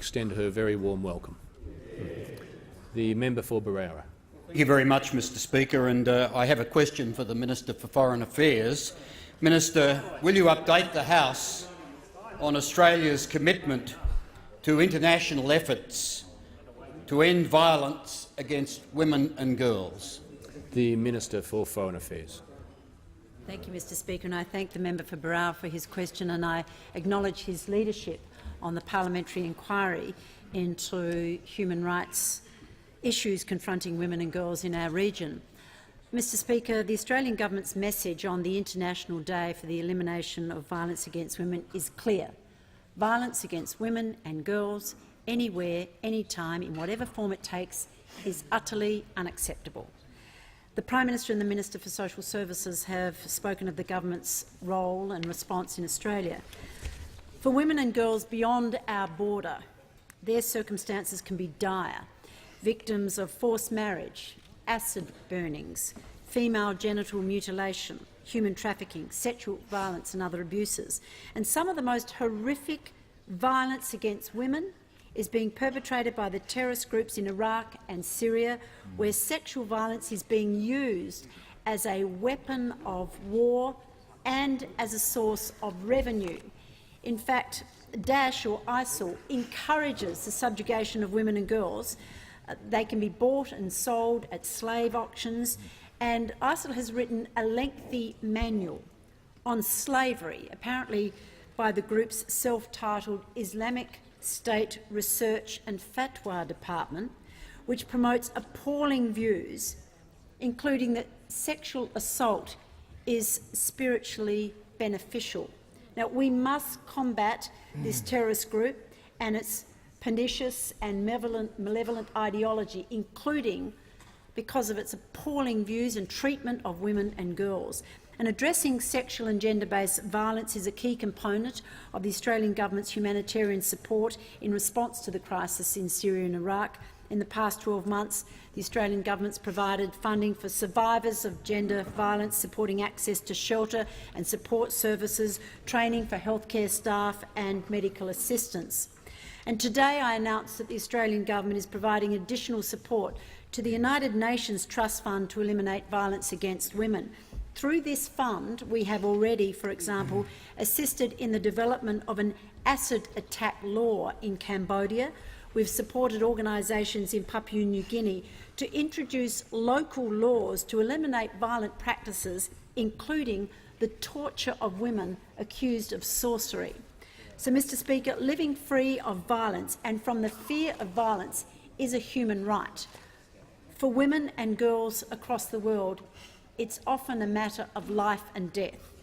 extend her very warm welcome. The member for Barara. Thank you very much, Mr Speaker, and I have a question for the Minister for Foreign Affairs. Minister, will you update the House on Australia's commitment to international efforts to end violence against women and girls? The Minister for Foreign Affairs. Thank you, Mr Speaker, and I thank the member for Barara for his question, and I acknowledge his leadership on the parliamentary inquiry into human rights issues confronting women and girls in our region. Mr Speaker, the Australian government's message on the International Day for the Elimination of Violence Against Women is clear. Violence against women and girls, anywhere, anytime, in whatever form it takes, is utterly unacceptable. The Prime Minister and the Minister for Social Services have spoken of the government's role and response in Australia. For women and girls beyond our border, their circumstances can be dire. Victims of forced marriage, acid burnings, female genital mutilation, human trafficking, sexual violence and other abuses. And some of the most horrific violence against women is being perpetrated by the terrorist groups in Iraq and Syria, where sexual violence is being used as a weapon of war and as a source of revenue. In fact, Daesh or ISIL encourages the subjugation of women and girls. They can be bought and sold at slave auctions, and ISIL has written a lengthy manual on slavery, apparently by the group's self-titled Islamic State Research and Fatwa Department, which promotes appalling views, including that sexual assault is spiritually beneficial. Now, we must combat this terrorist group and its pernicious and malevolent ideology, including because of its appalling views and treatment of women and girls. And addressing sexual and gender-based violence is a key component of the Australian government's humanitarian support in response to the crisis in Syria and Iraq. In the past 12 months, the Australian government's provided funding for survivors of gender violence, supporting access to shelter and support services, training for healthcare staff and medical assistance. And today I announced that the Australian government is providing additional support to the United Nations Trust Fund to eliminate violence against women. Through this fund, we have already, for example, assisted in the development of an acid attack law in Cambodia. We've supported organisations in Papua New Guinea to introduce local laws to eliminate violent practices, including the torture of women accused of sorcery. So, Mr Speaker, living free of violence and from the fear of violence is a human right. For women and girls across the world, it's often a matter of life and death.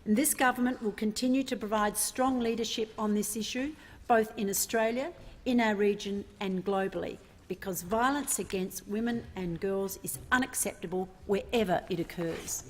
And this government will continue to provide strong leadership on this issue, both in Australia, in our region and globally, because violence against women and girls is unacceptable wherever it occurs.